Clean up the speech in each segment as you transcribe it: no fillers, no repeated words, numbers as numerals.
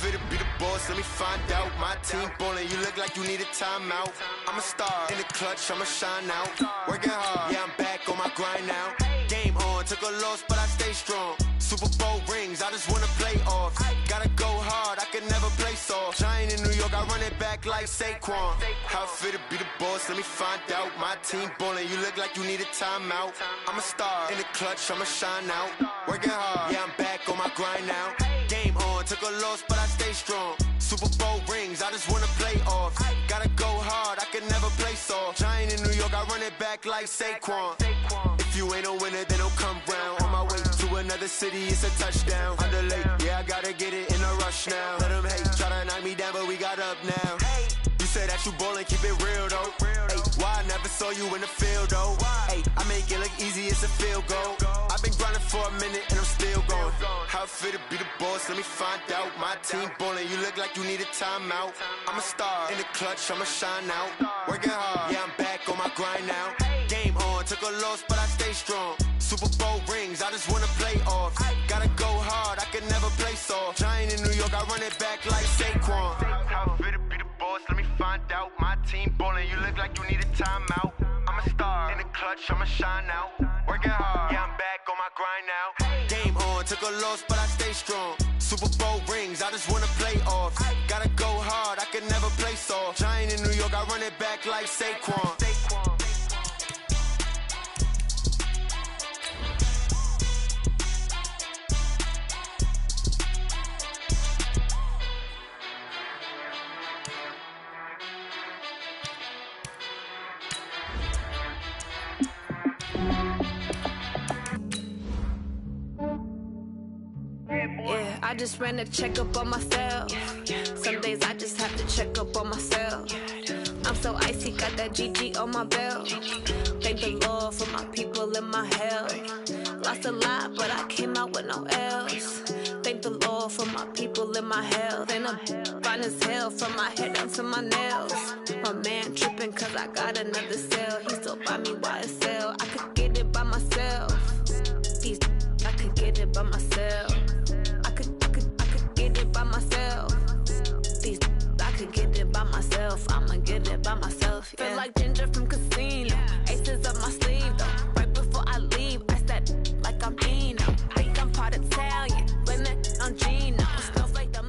fit to be the boss? Let me find out. My team ballin', you look like you need a timeout. I'm a star in the clutch, I'ma shine out. Working hard, yeah, I'm back on my grind now. Game on, took a loss, but I stay strong. Super Bowl rings, I just wanna play off. Gotta go hard, I can never play soft. Giant in New York, I run it back like Saquon. How fit to be the boss? Let me find out. My team ballin', you look like you need a timeout. I'm a star in the clutch, I'ma shine out. Working hard, yeah, I'm back on my grind now. Game on, took a loss, but I stay strong. Super Bowl rings, I just wanna play off. Gotta go hard, I can never play soft. Giant in New York, I run it back like Saquon. If you ain't a winner, then don't come round. On my way to another city, it's a touchdown. Underlay, yeah, I gotta get it in a rush now. Let them hate, try to knock me down, but we got up now. You said that you ballin', keep it real though. Hey, why I never saw you in the field though? Hey, I make it look easy, it's a field goal. I've been grinding for a minute and I'm still going. How fit to be the boss? Let me find out. My team ballin', you look like you need a timeout. I'm a star in the clutch, I'ma shine out. Working hard, yeah, I'm back on my grind now. Game on, took a loss, but I stay strong. Super Bowl rings, I just wanna play off. Gotta go hard, I can never play soft. Giant in New York, I run it back like Saquon. How fit to be the boss? Let me find out. My team ballin', you look like you need a timeout. I'm a star in the clutch, I'ma shine out. Working hard, yeah, I'm back on my grind now. Game on, took a loss, but I stay strong. Super Bowl rings, I just wanna play off. Gotta go hard, I can never play soft. Giant in New York, I run it back like Saquon. Yeah, I just ran a checkup on myself. Some days I just have to check up on myself. I'm so icy, got that GG on my belt. Thank the Lord for my people and my health. Lost a lot, but I came out with no L's. Thank the Lord for my people and my health. And I'm fine as hell from my head down to my nails. My man tripping cause I got another cell. He still buy me YSL. I could get it by myself. These I could get it by myself. I could get it by myself. These I could get it by myself. I'ma get it by myself. Yeah. Feel like Ginger from Casino. Aces up my sleeve though. Right before I leave, I said like I'm Eno. Think I'm part Italian. Blame that on Gino. Smells like the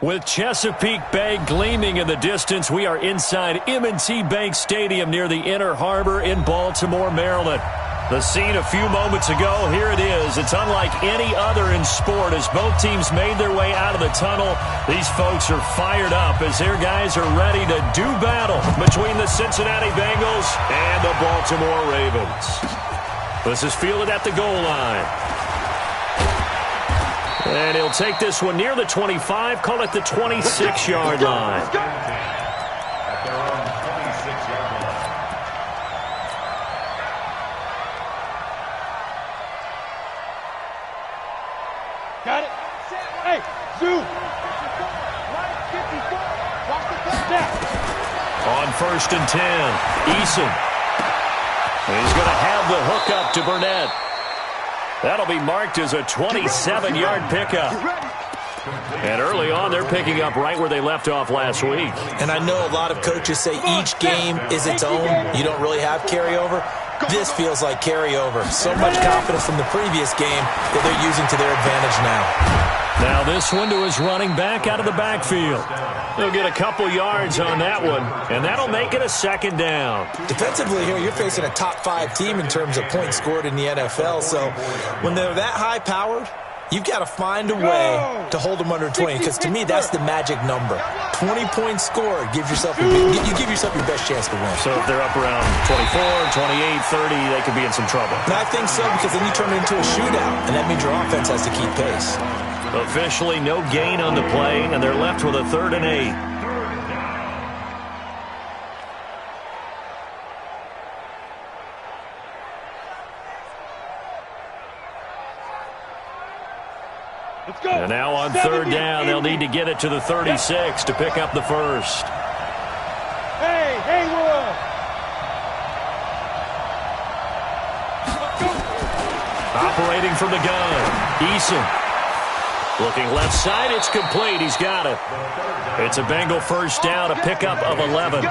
With Chesapeake Bay gleaming in the distance, we are inside M&T Bank Stadium near the Inner Harbor in Baltimore, Maryland. The scene a few moments ago, here it is. It's unlike any other in sport as both teams made their way out of the tunnel. These folks are fired up as their guys are ready to do battle between the Cincinnati Bengals and the Baltimore Ravens. This is fielded at the goal line. And he'll take this one near the 25, call it the 26-yard line. Got it. Hey, Zoo. On 1st and 10, Eason. He's going to have the hook up to Burnett. That'll be marked as a 27-yard pickup. And early on, they're picking up right where they left off last week. And I know a lot of coaches say each game is its own. You don't really have carryover. This feels like carryover. So much confidence from the previous game that they're using to their advantage now. Now this one to his running back out of the backfield. He'll get a couple yards on that one, and that'll make it a 2nd down. Defensively here, you're facing a top-5 team in terms of points scored in the NFL. So when they're that high-powered, you've got to find a way to hold them under 20, because to me, that's the magic number. 20 points scored, you give yourself your best chance to win. So if they're up around 24, 28, 30, they could be in some trouble. And I think so, because then you turn it into a shootout, and that means your offense has to keep pace. Officially no gain on the play, and they're left with a 3rd and 8. And now on 3rd down, they'll need to get it to the 36 to pick up the first. Hey, Haywood! Operating from the gun, Eason. Looking left side, it's complete. He's got it. It's a Bengal first down, a pickup of 11.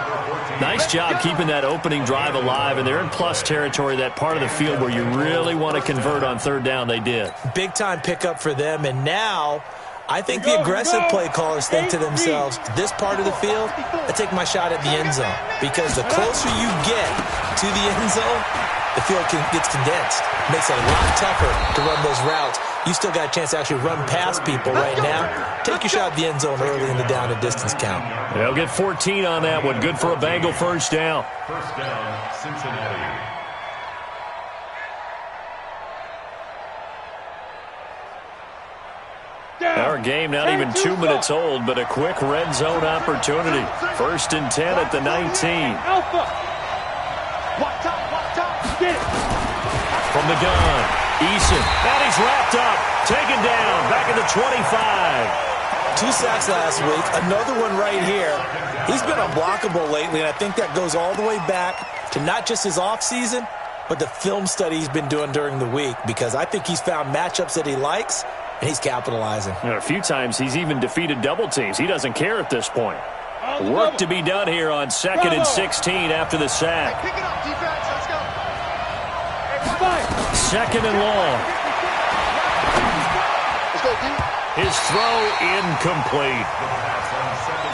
Nice job keeping that opening drive alive, and they're in plus territory, that part of the field where you really want to convert on third down. They did. Big-time pickup for them, and now I think the aggressive play callers think to themselves, this part of the field, I take my shot at the end zone, because the closer you get to the end zone, the field gets condensed. Makes it a lot tougher to run those routes. You still got a chance to actually run past people right now. Take your shot at the end zone early in the down and distance count. They'll get 14 on that one. Good for a Bengal first down. First down, Cincinnati. Our game not even 2 minutes old, but a quick red zone opportunity. First and 10 at the 19. Alpha. Watch out. Get it. From the gun, Eason. And he's wrapped up. Taken down. Back at the 25. 2 sacks last week. Another one right here. He's been unblockable lately, and I think that goes all the way back to not just his offseason, but the film study he's been doing during the week, because I think he's found matchups that he likes, and he's capitalizing. A few times he's even defeated double teams. He doesn't care at this point. Work to be done here on 2nd and 16 after the sack. Pick it up, defense. Let's go. 2nd and long. Let's go, dude. His throw incomplete.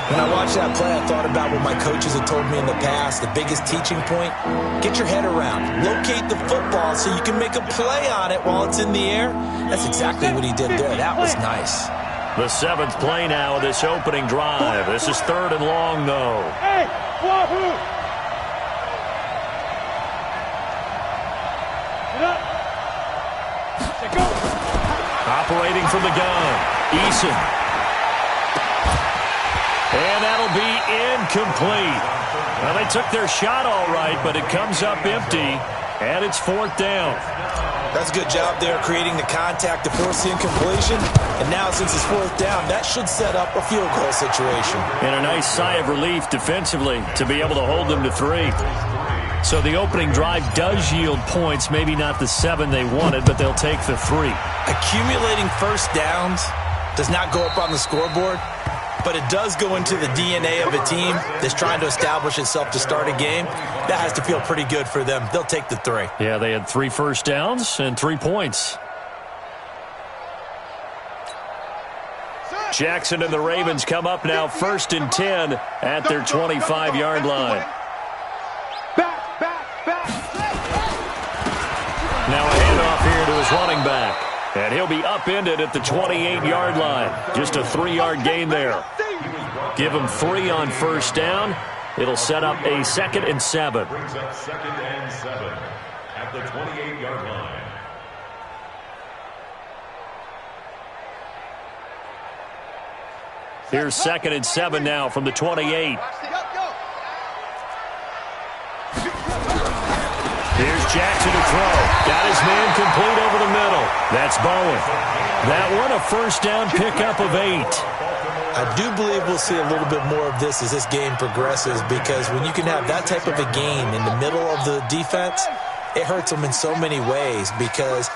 When I watched that play, I thought about what my coaches had told me in the past. The biggest teaching point, get your head around. Locate the football so you can make a play on it while it's in the air. That's exactly what he did there. That was nice. The 7th play now of this opening drive. This is 3rd and long, though. Hey, Wahoo! Get up. Say go. Operating from the gun, Eason. And that'll be incomplete. Well, they took their shot all right, but it comes up empty, and it's 4th down. That's a good job there, creating the contact to force the incompletion. And now, since it's 4th down, that should set up a field goal situation. And a nice sigh of relief defensively to be able to hold them to 3. So the opening drive does yield points, maybe not the 7 they wanted, but they'll take the 3. Accumulating first downs does not go up on the scoreboard, but it does go into the DNA of a team that's trying to establish itself to start a game. That has to feel pretty good for them. They'll take the 3. Yeah, they had 3 first downs and 3 points. Jackson and the Ravens come up now 1st and 10 at their 25-yard line. Now a handoff here to his running back. And he'll be upended at the 28-yard line. Just a 3-yard gain there. Give him 3 on first down. It'll set up a 2nd and 7. Brings up 2nd and 7 at the 28-yard line. Here's 2nd and 7 now from the 28. Here's Jackson to throw. Got his man complete over the middle. That's Bowen. That one a first down pickup of 8. I do believe we'll see a little bit more of this as this game progresses, because when you can have that type of a game in the middle of the defense, it hurts them in so many ways, because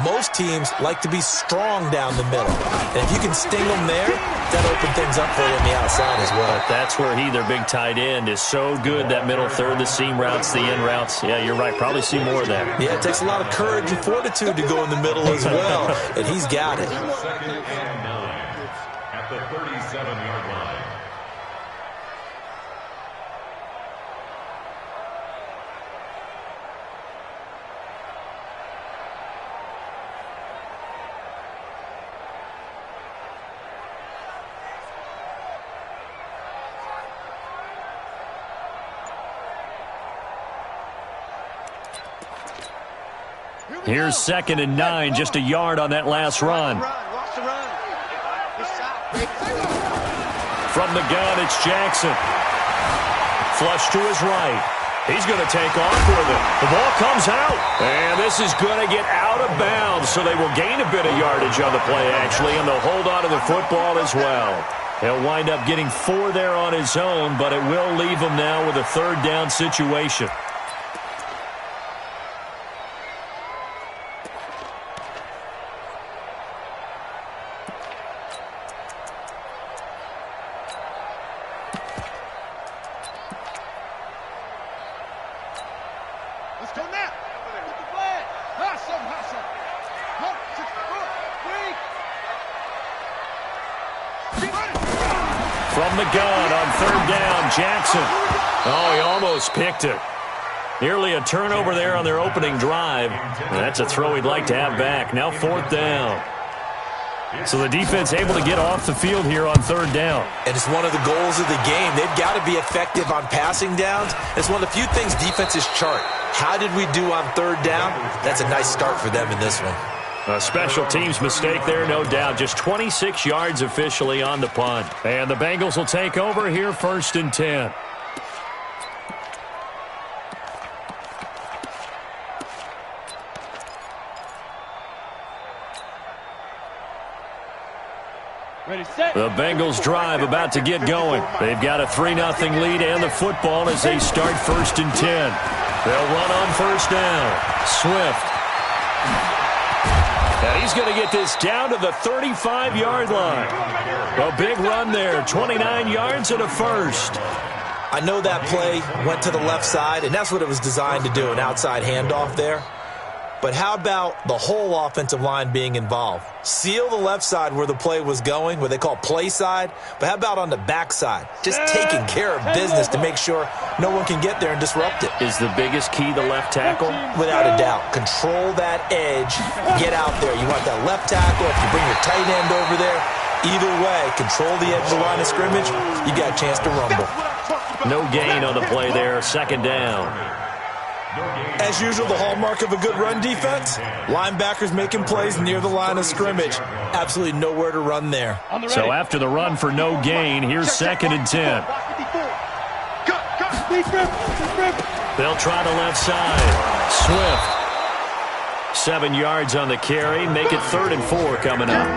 most teams like to be strong down the middle. And if you can sting them there, that'll open things up for you on the outside as well. But that's where their big tight end, is so good, that middle third, the seam routes, the in routes. Yeah, you're right. Probably see more of that. Yeah, it takes a lot of courage and fortitude to go in the middle as well, and he's got it. 2nd and 9 at the 37-yard line. Here's 2nd and 9, just a yard on that last run. From the gun, it's Jackson. Flush to his right. He's going to take off with it. The ball comes out. And this is going to get out of bounds, so they will gain a bit of yardage on the play, actually, and they'll hold on to the football as well. He'll wind up getting 4 there on his own, but it will leave him now with a 3rd down situation. From the gun on third down, Jackson. Oh, he almost picked it. Nearly a turnover there on their opening drive. And that's a throw he'd like to have back. Now fourth down. So the defense able to get off the field here on third down. And it's one of the goals of the game. They've got to be effective on passing downs. It's one of the few things defenses chart. How did we do on third down? That's a nice start for them in this one. A special teams mistake there, no doubt. Just 26 yards officially on the punt. And the Bengals will take over here, 1st and 10. Ready, set. The Bengals drive about to get going. They've got a 3-0 lead and the football as they start 1st and 10. They'll run on first down. Swift. And he's going to get this down to the 35-yard line. A big run there, 29 yards and a first. I know that play went to the left side, and that's what it was designed to do, an outside handoff there. But how about the whole offensive line being involved? Seal the left side where the play was going, what they call play side. But how about on the back side? Just taking care of business to make sure no one can get there and disrupt it. Is the biggest key the left tackle? Without a doubt. Control that edge. Get out there. You want that left tackle. If you bring your tight end over there, either way, control the edge of the line of scrimmage, you got a chance to rumble. No gain on the play there. 2nd down. As usual, the hallmark of a good run defense, linebackers making plays near the line of scrimmage. Absolutely nowhere to run there. So after the run for no gain, here's 2nd and 10. They'll try the left side. Swift. 7 yards on the carry. Make it 3rd and 4 coming up.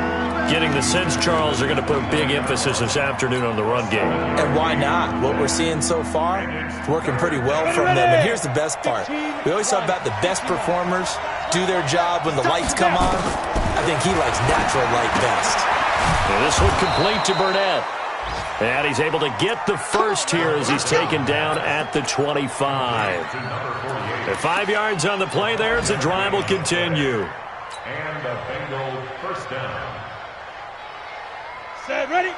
Getting the sense, Charles, they're going to put a big emphasis this afternoon on the run game. And why not? What we're seeing so far is working pretty well from them. And here's the best part. We always talk about the best performers do their job when the lights come on. I think he likes natural light best. And this one complete to Burnett. And he's able to get the first here as he's taken down at the 25. At 5 yards on the play there as the drive will continue. And the Bengals first down. Set, ready?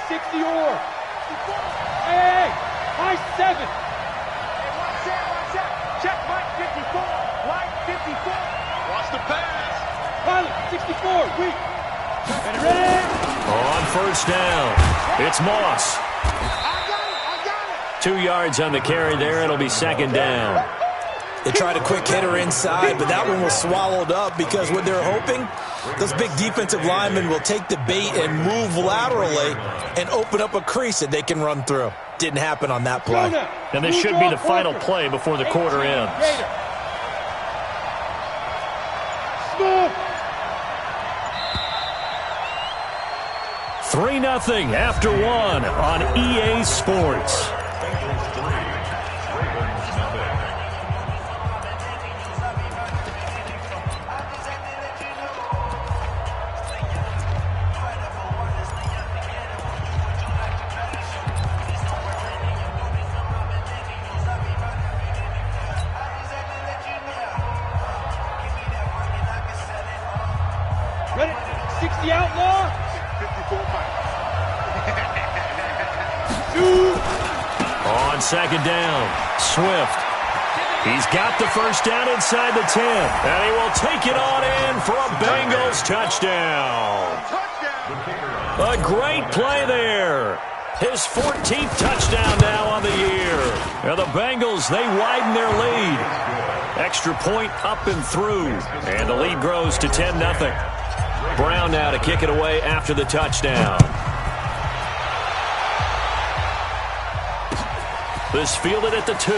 60 or. Hey, high 7. Hey, watch out. Check Mike 54. Mike 54. Watch the pass. Pilot, 64, weak. Ready? On first down, it's Moss. I got it. 2 yards on the carry there. It'll be 2nd down. They tried a quick hitter inside, but that one was swallowed up because what they're hoping, those big defensive linemen will take the bait and move laterally and open up a crease that they can run through. Didn't happen on that play. And this should be the final play before the quarter ends. 3-0 after 1 on EA Sports. Ready? 60 outlaw. 54 Mike. On 2nd down, Swift. He's got the first down inside the 10. And he will take it on in for a Bengals touchdown. A great play there. His 14th touchdown now on the year. And the Bengals, they widen their lead. Extra point up and through. And the lead grows to 10-0. Brown now to kick it away after the touchdown. This fielded at the 2.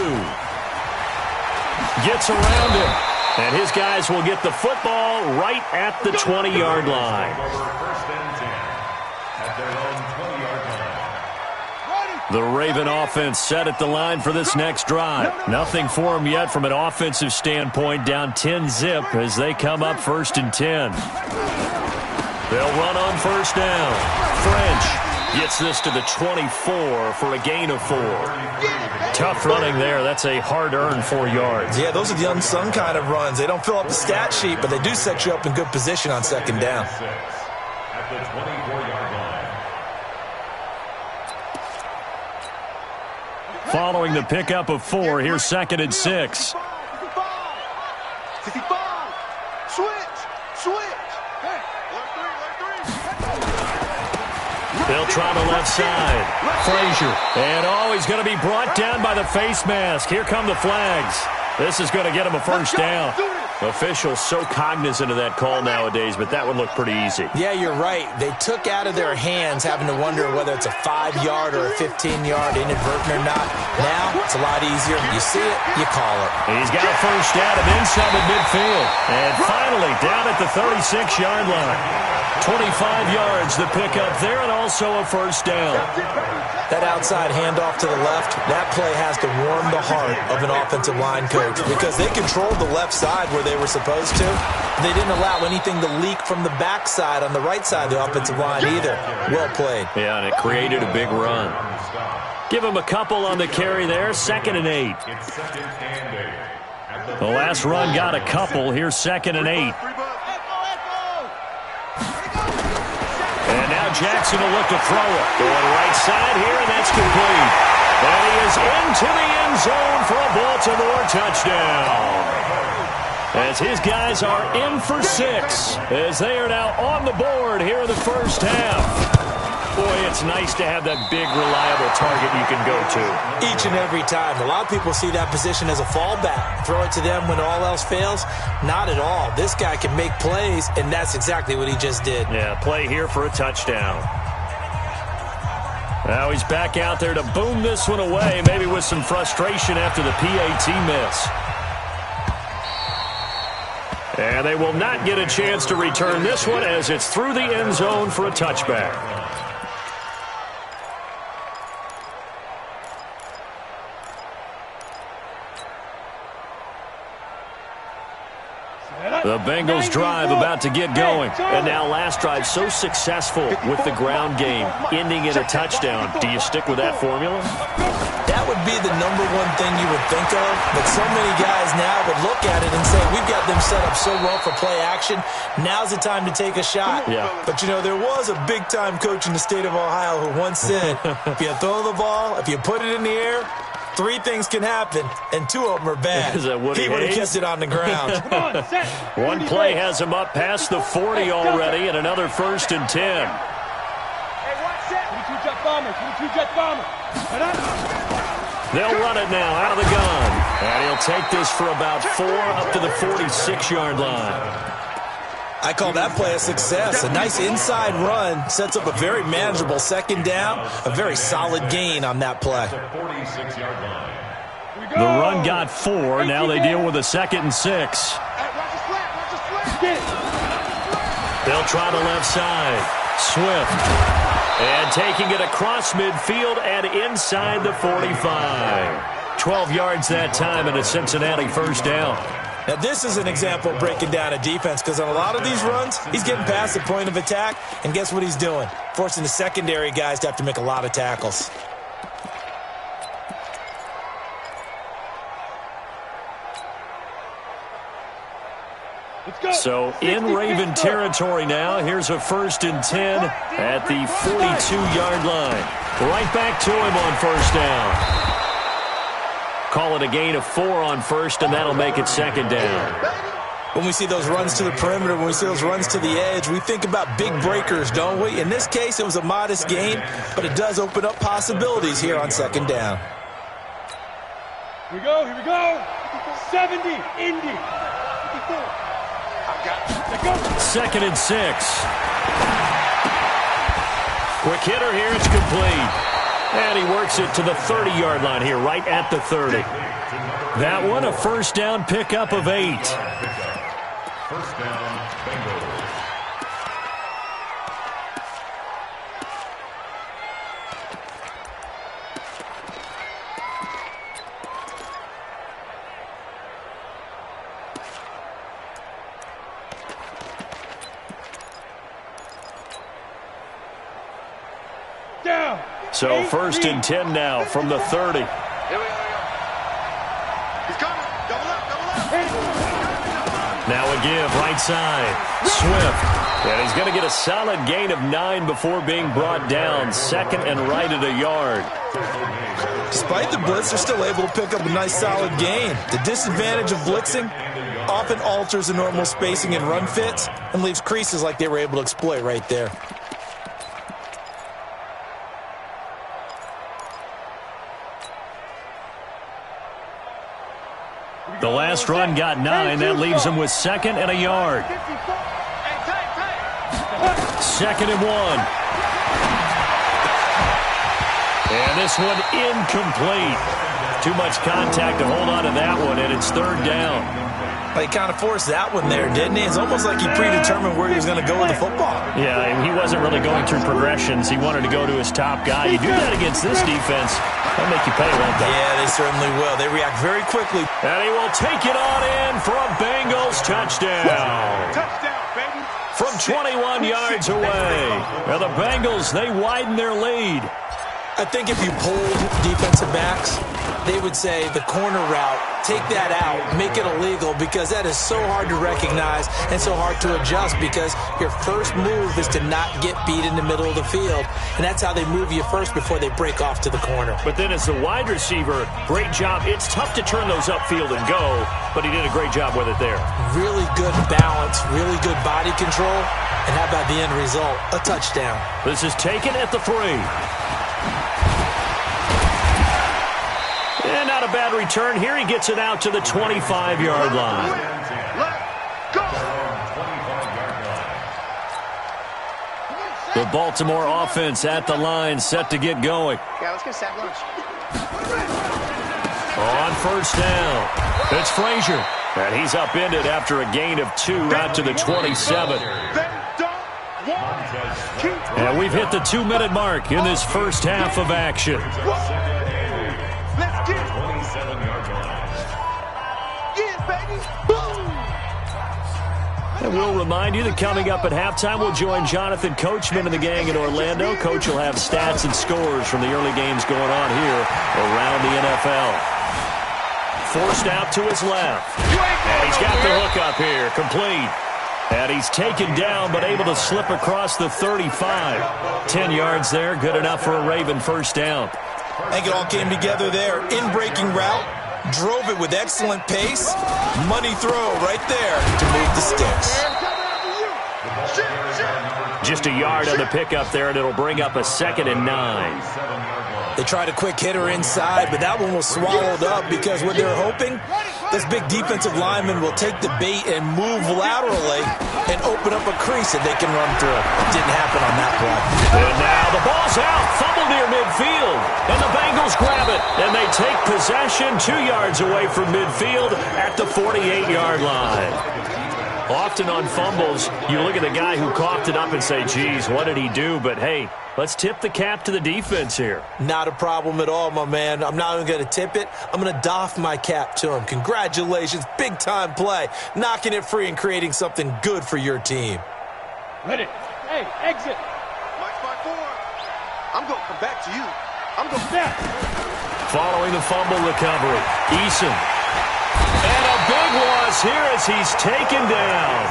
Gets around him. And his guys will get the football right at the 20-yard line. The Raven offense set at the line for this next drive. Nothing for them yet from an offensive standpoint. Down 10-zip as they come up 1st and 10. They'll run on first down. French gets this to the 24 for a gain of 4. Tough running there. That's a hard-earned 4 yards. Yeah, those are the unsung kind of runs. They don't fill up the stat sheet, but they do set you up in good position on 2nd down. At the 24-yard line. following the pickup of 4. Here's 2nd and 6. They'll try the left side. Frazier. And he's going to be brought down by the face mask. Here come the flags. This is going to get him a first down. Officials so cognizant of that call nowadays, but that would look pretty easy. Yeah, you're right. They took out of their hands having to wonder whether it's a 5-yard or a 15-yard inadvertent or not. Now, it's a lot easier. You see it, you call it. He's got a first down and then some at midfield. And finally, down at the 36-yard line. 25 yards the pickup there, and also a first down. That outside handoff to the left, that play has to warm the heart of an offensive line coach because they controlled the left side where they were supposed to. They didn't allow anything to leak from the backside on the right side of the offensive line either. Well played. Yeah, and it created a big run. Give him a couple on the carry there, 2nd and 8. The last run got a couple. Here's 2nd and 8. And now Jackson will look to throw it. Going right side here, and that's complete. And he is into the end zone for a Baltimore touchdown. As his guys are in for 6, as they are now on the board here in the first half. Boy, it's nice to have that big, reliable target you can go to. Each and every time. A lot of people see that position as a fallback. Throw it to them when all else fails. Not at all. This guy can make plays, and that's exactly what he just did. Yeah, play here for a touchdown. Now he's back out there to boom this one away, maybe with some frustration after the PAT miss. And they will not get a chance to return this one as it's through the end zone for a touchback. The Bengals drive about to get going. And now last drive so successful with the ground game, ending in a touchdown. Do you stick with that formula? That would be the number one thing you would think of, but so many guys now would look at it and say, we've got them set up so well for play action. Now's the time to take a shot. Yeah. But, you know, there was a big-time coach in the state of Ohio who once said, if you throw the ball, if you put it in the air, 3 things can happen, and 2 of them are bad. Is that Woody He would have Hayes? kept it on the ground. One play has him up past the 40 already, and another 1st and 10. Hey, watch that. 22 jet bomber. 22 jet bomber. They'll run it now out of the gun. And he'll take this for about 4 up to the 46-yard line. I call that play a success. A nice inside run sets up a very manageable 2nd down, a very solid gain on that play. The run got 4. Now they deal with a 2nd and 6. They'll try the left side. Swift. And taking it across midfield and inside the 45. 12 yards that time and a Cincinnati first down. Now, this is an example of breaking down a defense because on a lot of these runs, he's getting past the point of attack, and guess what he's doing? Forcing the secondary guys to have to make a lot of tackles. So in Raven territory now, here's a 1st and 10 at the 42-yard line. Right back to him on first down. Call it a gain of 4 on first, and that'll make it 2nd down. When we see those runs to the perimeter, when we see those runs to the edge, we think about big breakers, don't we? In this case, it was a modest gain, but it does open up possibilities here on 2nd down. Here we go, here we go. 70, Indy. 54. 2nd and 6. Quick hitter here, it's complete. And he works it to the 30-yard line here, right at the 30. That one, a first down pickup of 8. First down, Bengals. Down. So 1st and 10 now from the 30. Here we go. He's coming. Double up, double up. Now a give, right side. Swift. And he's going to get a solid gain of 9 before being brought down. Second and right at a yard. Despite the blitz, they're still able to pick up a nice solid gain. The disadvantage of blitzing often alters the normal spacing and run fits and leaves creases like they were able to exploit right there. The last run got 9. That leaves him with second and a yard. Second and 1. And this one incomplete. Too much contact to hold on to that one, and it's third down. He kind of forced that one there, didn't he? It's almost like he predetermined where he was going to go with the football. Yeah, he wasn't really going through progressions. He wanted to go to his top guy. You do that against this defense, they'll make you pay, won't they? Yeah, they certainly will. They react very quickly. And he will take it on in for a Bengals touchdown. Touchdown, baby. From 21 yards away. Now the Bengals, they widen their lead. I think if you polled defensive backs, they would say the corner route, take that out, make it illegal, because that is so hard to recognize and so hard to adjust, because your first move is to not get beat in the middle of the field, and that's how they move you first before they break off to the corner. But then as a wide receiver, great job. It's tough to turn those upfield and go, but he did a great job with it there. Really good balance, really good body control, and how about the end result? A touchdown. This is taken at the 3. And not a bad return here. He gets it out to the 25-yard line. The Baltimore offense at the line, set to get going. Yeah, let's get sack lunch. On first down, it's Frazier. And he's upended after a gain of 2 out to the 27. And we've hit the 2-minute mark in this first half of action. Let's get it. 27-yard line. Yeah, baby. Boom. And we'll remind you that coming up at halftime, we'll join Jonathan Coachman and the gang in Orlando. Coach will have stats and scores from the early games going on here around the NFL. Forced out to his left. And he's got the hook up here, complete. And he's taken down, but able to slip across the 35. 10 yards there, good enough for a Raven first down. I think it all came together there. In-breaking route, drove it with excellent pace. Money throw right there to move the sticks. Just a yard on the pickup there, and it'll bring up a second and 9. They tried a quick hitter inside, but that one was swallowed up because what they're hoping, this big defensive lineman will take the bait and move laterally and open up a crease that they can run through. It didn't happen on that play. And now the ball's out, fumble near midfield, and the Bengals grab it, and they take possession 2 yards away from midfield at the 48-yard line. Often on fumbles, you look at the guy who coughed it up and say, geez, what did he do? But, hey, let's tip the cap to the defense here. Not a problem at all, my man. I'm not even going to tip it. I'm going to doff my cap to him. Congratulations. Big-time play. Knocking it free and creating something good for your team. Ready. Hey, exit. Watch my form. I'm going to come back to you. I'm going to Snap. Following the fumble recovery, Eason. And a big loss here as he's taken down.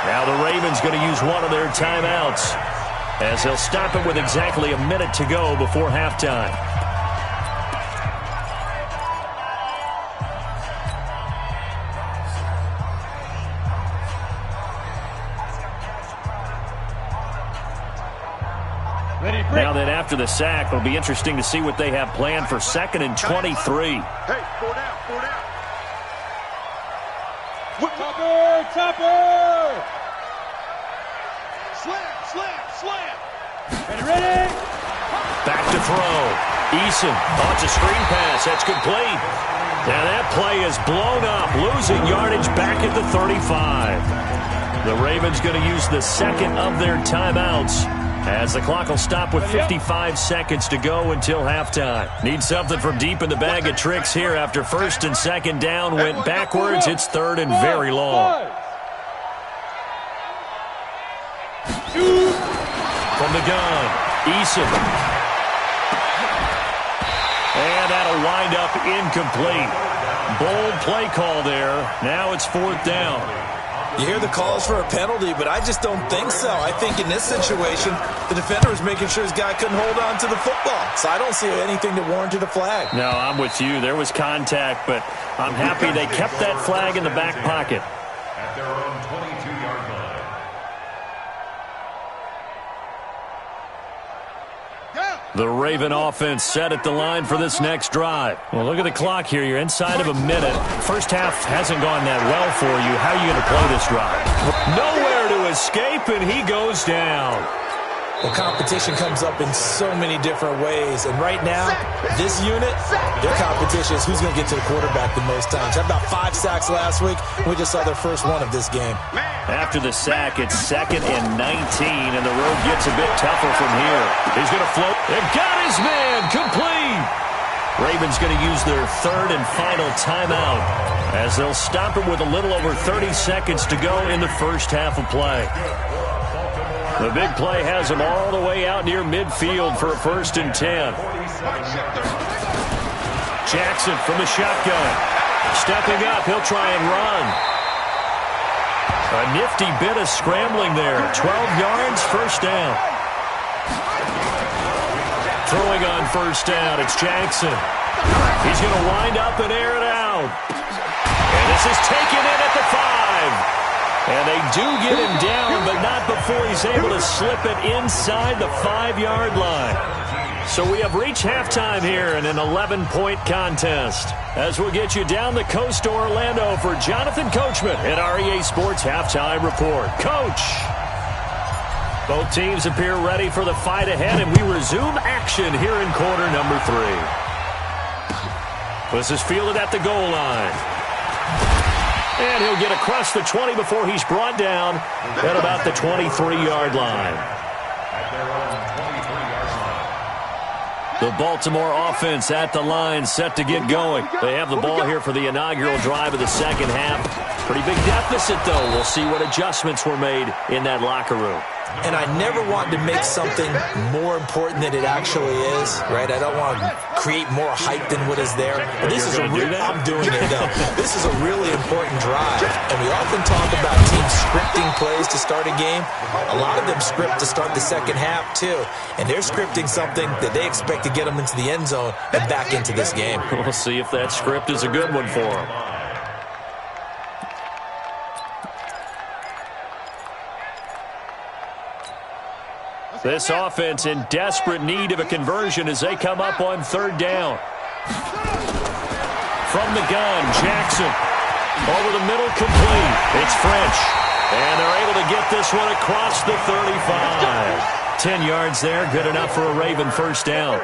Now the Ravens going to use one of their timeouts as they'll stop it with exactly a minute to go before halftime. Now that after the sack, it'll be interesting to see what they have planned for second and 23. Hey, 4 down, 4 down. Topper. Slam. Ready. Back to throw. Eason launch a screen pass. That's complete. Now that play is blown up, losing yardage back at the 35. The Ravens going to use the second of their timeouts as the clock will stop with 55 seconds to go until halftime. Need something from deep in the bag of tricks here after first and second down went backwards. It's third and very long. From the gun, Eason. And that'll wind up incomplete. Bold play call there. Now it's fourth down. You hear the calls for a penalty, but I just don't think so. I think in this situation, the defender was making sure his guy couldn't hold on to the football. So I don't see anything that warranted a flag. No, I'm with you. There was contact, but I'm happy they kept that flag in the back pocket. At their own 22-yard line. The Raven offense set at the line for this next drive. Well, look at the clock here. You're inside of a minute. First half hasn't gone that well for you. How are you going to play this drive? Nowhere to escape, and he goes down. Well, competition comes up in so many different ways. And right now, this unit, their competition is who's going to get to the quarterback the most times. Had about 5 sacks last week. We just saw their first one of this game. After the sack, it's 2nd and 19, and the road gets a bit tougher from here. He's going to float. They got his man complete. Ravens going to use their 3rd and final timeout as they'll stop it with a little over 30 seconds to go in the first half of play. The big play has him all the way out near midfield for a 1st and 10. Jackson from the shotgun. Stepping up, he'll try and run. A nifty bit of scrambling there. 12 yards, 1st down. Throwing on 1st down, it's Jackson. He's going to wind up and air it out. And this is taken in at the 5. And they do get him down, but not before he's able to slip it inside the 5-yard line. So we have reached halftime here in an 11-point contest. As we'll get you down the coast to Orlando for Jonathan Coachman at REA Sports Halftime Report. Coach! Both teams appear ready for the fight ahead, and we resume action here in quarter number 3. This is fielded at the goal line. And he'll get across the 20 before he's brought down at about the 23-yard line. The Baltimore offense at the line, set to get going. They have the ball here for the inaugural drive of the second half. Pretty big deficit, though. We'll see what adjustments were made in that locker room. And I never want to make something more important than it actually is, right? I don't want to create more hype than what is there. But this is I'm doing it, though. This is a really important drive. And we often talk about teams scripting plays to start a game. A lot of them script to start the second half, too. And they're scripting something that they expect to get them into the end zone and back into this game. We'll see if that script is a good one for them. This offense in desperate need of a conversion as they come up on 3rd down. From the gun, Jackson. Over the middle, complete. It's French. And they're able to get this one across the 35. 10 yards there, good enough for a Raven 1st down.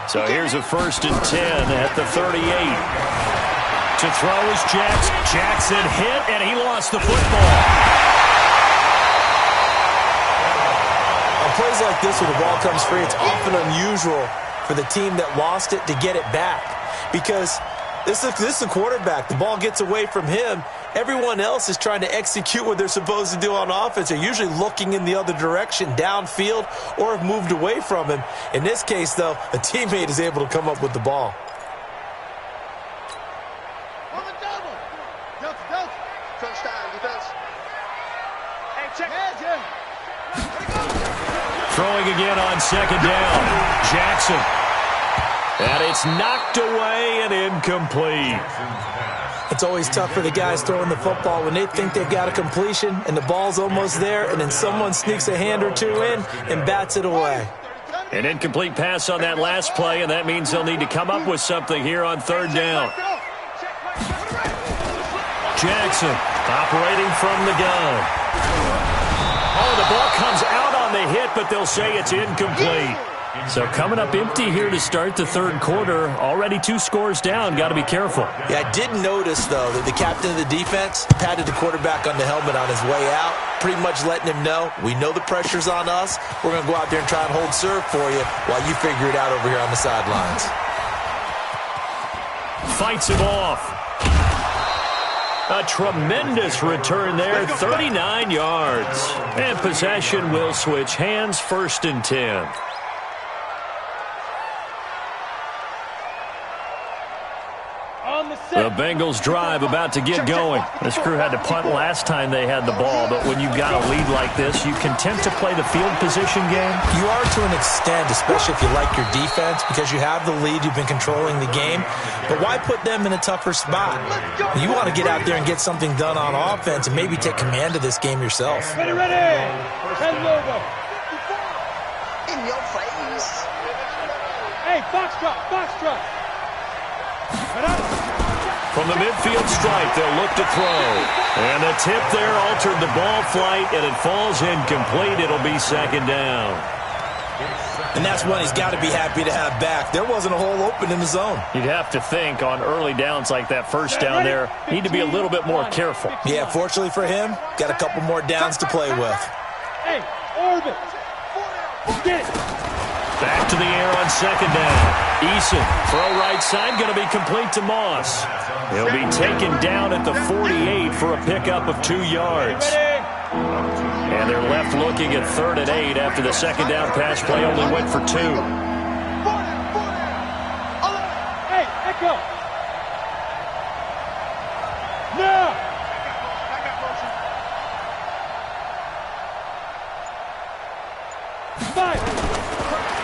So here's a 1st and 10 at the 38. To throw is Jackson. Jackson hit, and he lost the football. Plays like this where the ball comes free, it's often unusual for the team that lost it to get it back. Because this is a quarterback. The ball gets away from him. Everyone else is trying to execute what they're supposed to do on offense. They're usually looking in the other direction, downfield, or have moved away from him. In this case, though, a teammate is able to come up with the ball. Throwing again on 2nd down. Jackson. And it's knocked away and incomplete. It's always tough for the guys throwing the football when they think they've got a completion and the ball's almost there, and then someone sneaks a hand or two in and bats it away. An incomplete pass on that last play, and that means they'll need to come up with something here on 3rd down. Jackson operating from the gun. Oh, the ball comes out on the hit, but they'll say it's incomplete. So coming up empty here to start the 3rd quarter. Already 2 scores down. Got to be careful. Yeah, I did notice, though, that the captain of the defense patted the quarterback on the helmet on his way out, pretty much letting him know, we know the pressure's on us. We're going to go out there and try and hold serve for you while you figure it out over here on the sidelines. Fights him off. A tremendous return there, 39 yards. And possession will switch hands, 1st and 10. On the The Bengals drive about to get going. This crew had to punt last time they had the ball, but when you've got a lead like this, you content to play the field position game? You are to an extent, especially if you like your defense, because you have the lead, you've been controlling the game. But why put them in a tougher spot? You want to get out there and get something done on offense and maybe take command of this game yourself. Ready, ready. Head logo. In your face. Hey, foxtrot, foxtrot. From the midfield stripe, they'll look to throw. And the tip there altered the ball flight, and it falls incomplete. It'll be second down. And that's one he's got to be happy to have back. There wasn't a hole open in the zone. You'd have to think on early downs like that first down there, need to be a little bit more careful. Yeah, fortunately for him, got a couple more downs to play with. Hey, orbit. Get it. Back to the air on second down. Eason, throw right side, going to be complete to Moss. He'll be taken down at the 48 for a pickup of 2 yards. And they're left looking at 3rd and 8 after the second down pass play only went for 2. Hey, Echo. No.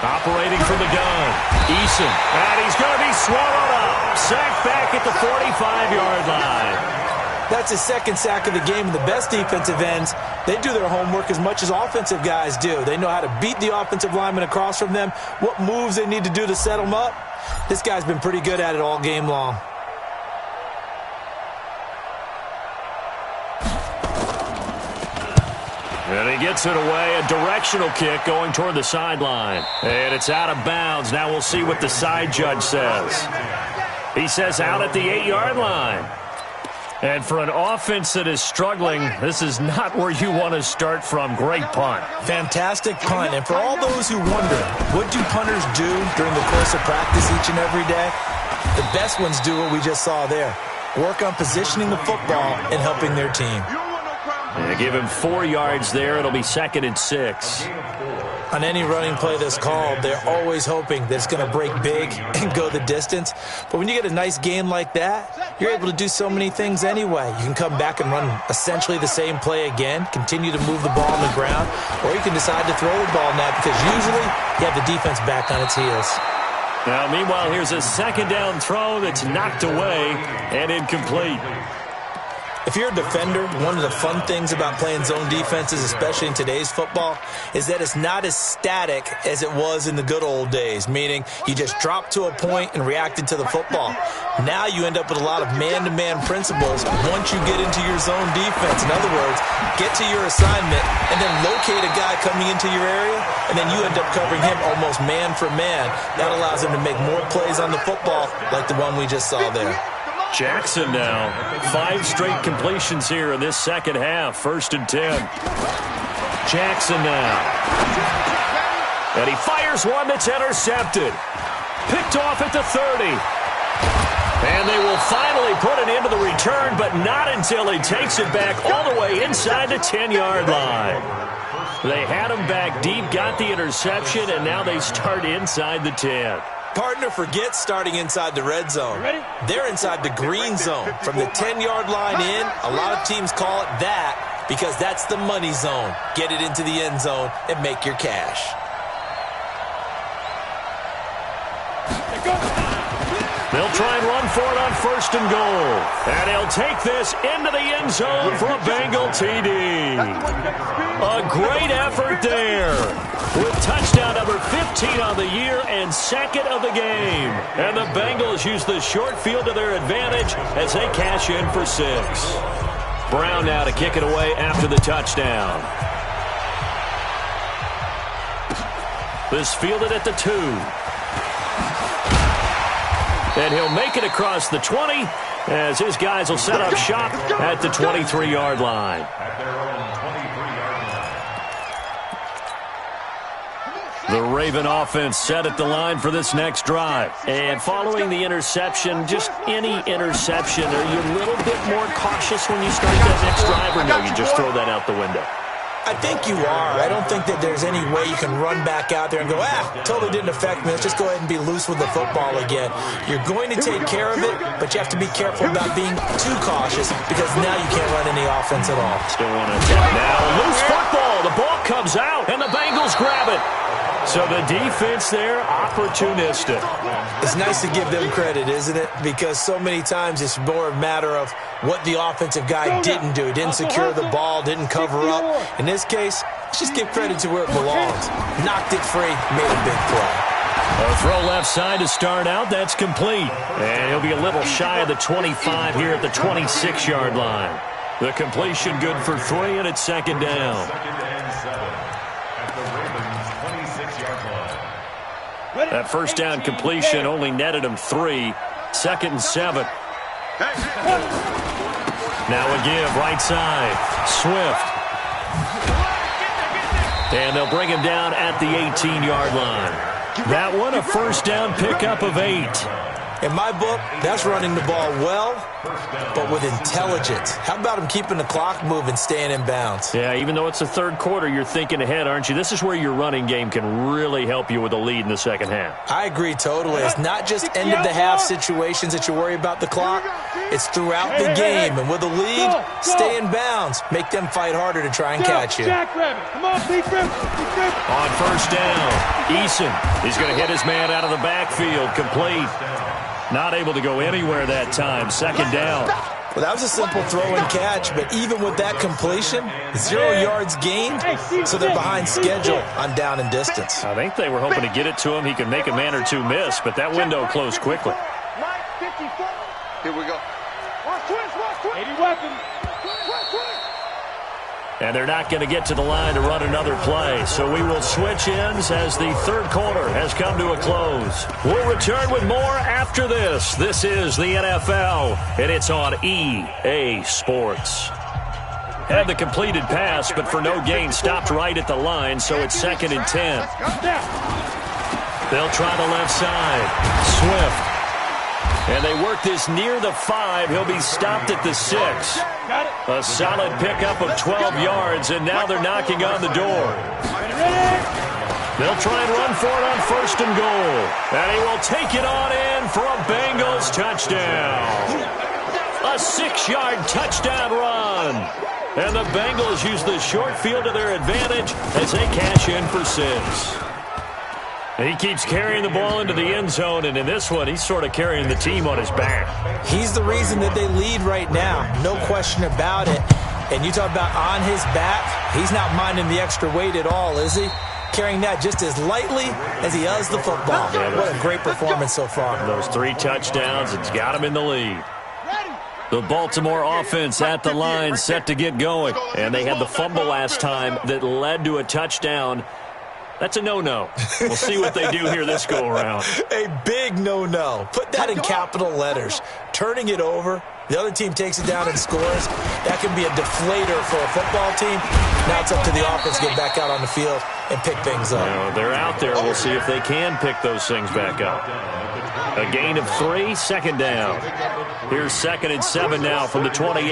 Operating from the gun, Eason, and he's going to be swallowed up. Sacked back at the 45-yard line. That's his second sack of the game, and the best defensive ends, they do their homework as much as offensive guys do. They know how to beat the offensive lineman across from them, what moves they need to do to set them up. This guy's been pretty good at it all game long. And he gets it away, a directional kick going toward the sideline. And it's out of bounds. Now we'll see what the side judge says. He says out at the 8-yard line. And for an offense that is struggling, this is not where you want to start from. Great punt. Fantastic punt. And for all those who wonder, what do punters do during the course of practice each and every day? The best ones do what we just saw there. Work on positioning the football and helping their team. And give him 4 yards there. It'll be 2nd and 6. On any running play that's called, they're always hoping that it's going to break big and go the distance. But when you get a nice gain like that, you're able to do so many things anyway. You can come back and run essentially the same play again, continue to move the ball on the ground, or you can decide to throw the ball now because usually you have the defense back on its heels. Now, meanwhile, here's a second down throw that's knocked away and incomplete. If you're a defender, one of the fun things about playing zone defenses, especially in today's football, is that it's not as static as it was in the good old days, meaning you just dropped to a point and reacted to the football. Now you end up with a lot of man-to-man principles once you get into your zone defense. In other words, get to your assignment and then locate a guy coming into your area, and then you end up covering him almost man for man. That allows him to make more plays on the football like the one we just saw there. Jackson now, 5 straight completions here in this second half. 1st and 10. Jackson now. And he fires one that's intercepted. Picked off at the 30. And they will finally put an end to the return, but not until he takes it back all the way inside the 10-yard line. They had him back deep, got the interception, and now they start inside the 10. Partner, forget starting inside the red zone. They're inside the green zone. From the 10-yard line in, a lot of teams call it that because that's the money zone. Get it into the end zone and make your cash. They'll try and run for it on 1st and goal. And he'll take this into the end zone for a Bengal TD. A great effort there, with touchdown number 15 on the year and 2nd of the game. And the Bengals use the short field to their advantage as they cash in for 6. Brown now to kick it away after the touchdown. This fielded at the 2. And he'll make it across the 20 as his guys will set up shop at the 23-yard line. The Raven offense set at the line for this next drive. And following the interception, just any interception, are you a little bit more cautious when you start that next drive, or no, you just throw that out the window? I think you are. I don't think that there's any way you can run back out there and go, totally didn't affect me. Let's just go ahead and be loose with the football again. You're going to take care of it, but you have to be careful about being too cautious because now you can't run any offense at all. Still want to attack now. Loose football. The ball comes out, and the Bengals grab it. So the defense there, opportunistic. It's nice to give them credit, isn't it? Because so many times it's more a matter of what the offensive guy didn't do. He didn't secure the ball, didn't cover up. In this case, let's just give credit to where it belongs. Knocked it free, made a big play. A throw left side to start out. That's complete. And he'll be a little shy of the 25 here at the 26-yard line. The completion good for 3, and it's second down. That first down completion only netted him 3. 2nd and 7. Now a give, right side. Swift. And they'll bring him down at the 18-yard line. That one, a first down pickup of 8. In my book, that's running the ball well, but with intelligence. How about him keeping the clock moving, staying in bounds? Yeah, even though it's the third quarter, you're thinking ahead, aren't you? This is where your running game can really help you with a lead in the second half. I agree totally. It's not just end-of-the-half situations that you worry about the clock. It's throughout the game. And with a lead, stay in bounds. Make them fight harder to try and catch you. Come on, On first down, Eason. He's going to hit his man out of the backfield. Complete. Not able to go anywhere that time. Second down. Well, that was a simple throw and catch, but even with that completion, 0 yards gained, so they're behind schedule on down and distance. I think they were hoping to get it to him. He could make a man or two miss, but that window closed quickly. Here we go. 80 weapons. And they're not going to get to the line to run another play. So we will switch ends as the third quarter has come to a close. We'll return with more after this. This is the NFL, and it's on EA Sports. Had the completed pass, but for no gain, stopped right at the line, so it's 2nd and 10. They'll try the left side. Swift. And they work this near the 5. He'll be stopped at the 6. A solid pickup of 12 yards, and now they're knocking on the door. They'll try and run for it on 1st and goal. And he will take it on in for a Bengals touchdown. A 6-yard touchdown run. And the Bengals use the short field to their advantage as they cash in for 6. He keeps carrying the ball into the end zone, and in this one, he's sort of carrying the team on his back. He's the reason that they lead right now. No question about it. And you talk about on his back, he's not minding the extra weight at all, is he? Carrying that just as lightly as he does the football. Yeah, what a great performance so far. Those 3 touchdowns, it's got him in the lead. The Baltimore offense at the line, set to get going. And they had the fumble last time that led to a touchdown. That's a no-no. We'll see what they do here this go-around. A big no-no. Put that in capital letters. Turning it over, the other team takes it down and scores. That can be a deflator for a football team. Now it's up to the offense to get back out on the field and pick things up. They're out there. We'll see if they can pick those things back up. A gain of 3, 2nd down. Here's 2nd and 7 now from the 28.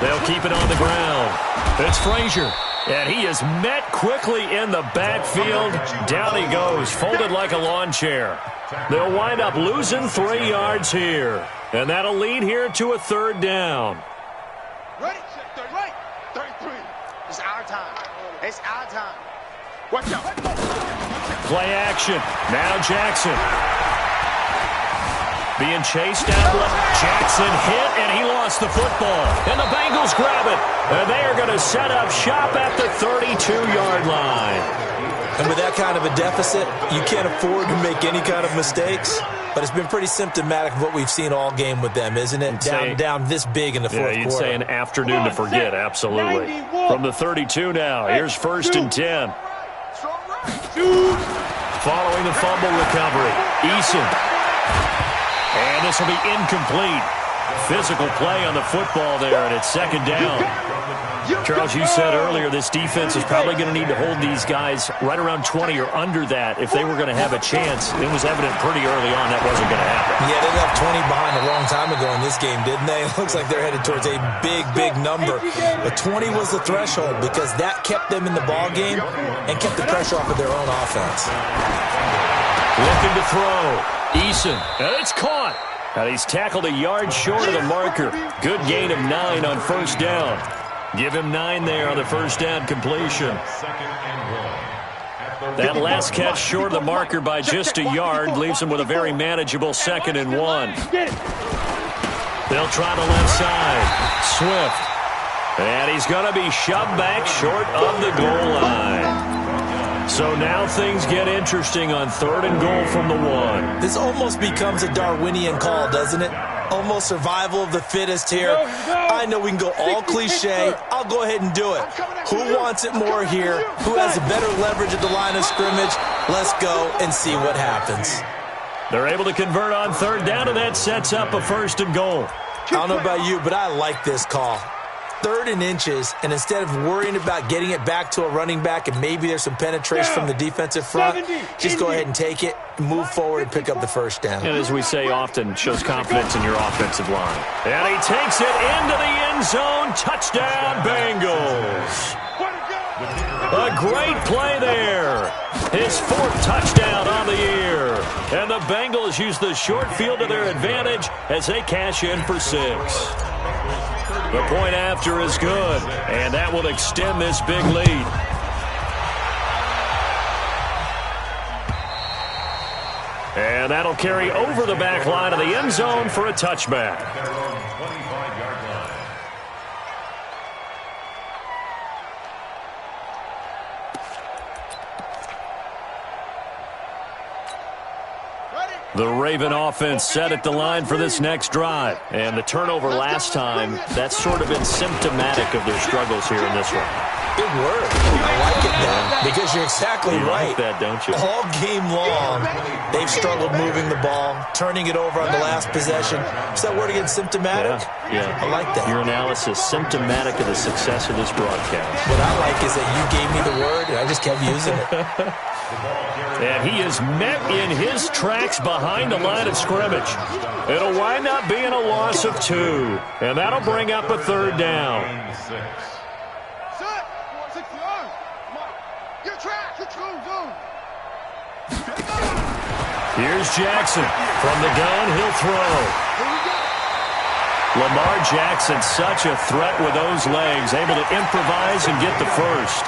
They'll keep it on the ground. It's Frazier. And he is met quickly in the backfield. Down he goes, folded like a lawn chair. They'll wind up losing 3 yards here. And that'll lead here to a 3rd down. Ready? Right. 33. It's our time. It's our time. Watch out. Play action. Now Jackson. Being chased out left. Jackson hit, and he lost the football. And the Bengals grab it. And they are going to set up shop at the 32-yard line. And with that kind of a deficit, you can't afford to make any kind of mistakes. But it's been pretty symptomatic of what we've seen all game with them, isn't it? Down this big in the fourth quarter. You'd say an afternoon to forget, absolutely. From the 32 now, here's 1st and 10. Following the fumble recovery, Eason. And this will be incomplete. Physical play on the football there, and it's second down. Charles, you said earlier this defense is probably going to need to hold these guys right around 20 or under that if they were going to have a chance. It was evident pretty early on that wasn't going to happen. Yeah, they left 20 behind a long time ago in this game, didn't they? It looks like they're headed towards a big, big number. But 20 was the threshold because that kept them in the ball game and kept the pressure off of their own offense. Looking to throw. Eason, and it's caught. And he's tackled a yard short of the marker. Good gain of 9 on first down. Give him 9 there on the first down completion. That last catch short of the marker by just a yard leaves him with a very manageable 2nd and 1. They'll try the left side. Swift. And he's going to be shoved back short of the goal line. So now things get interesting on 3rd and goal from the 1. This almost becomes a Darwinian call, doesn't it? Almost survival of the fittest here. I know we can go all cliche. I'll go ahead and do it. Who wants it more here? Who has a better leverage at the line of scrimmage? Let's go and see what happens. They're able to convert on 3rd down, and that sets up a 1st and goal. I don't know about you, but I like this call. 3rd and inches, and instead of worrying about getting it back to a running back and maybe there's some penetration from the defensive front, just go ahead and take it, move forward, and pick up the first down. And as we say often, shows confidence in your offensive line. And he takes it into the end zone. Touchdown, Bengals. A great play there. His 4th touchdown on the year. And the Bengals use the short field to their advantage as they cash in for 6. The point after is good, and that will extend this big lead. And that'll carry over the back line of the end zone for a touchback. The Raven offense set at the line for this next drive. And the turnover last time, that's sort of been symptomatic of their struggles here in this one. Big word. I like it now because you're exactly right. Like that, don't you? All game long, they've struggled moving the ball, turning it over on the last possession. Is that word again, symptomatic? Yeah. I like that. Your analysis, symptomatic of the success of this broadcast. What I like is that you gave me the word, and I just kept using it. And he is met in his tracks behind the line of scrimmage. It'll wind up being a loss of 2. And that'll bring up a 3rd down. Here's Jackson. From the gun, he'll throw. Lamar Jackson, such a threat with those legs, able to improvise and get the first.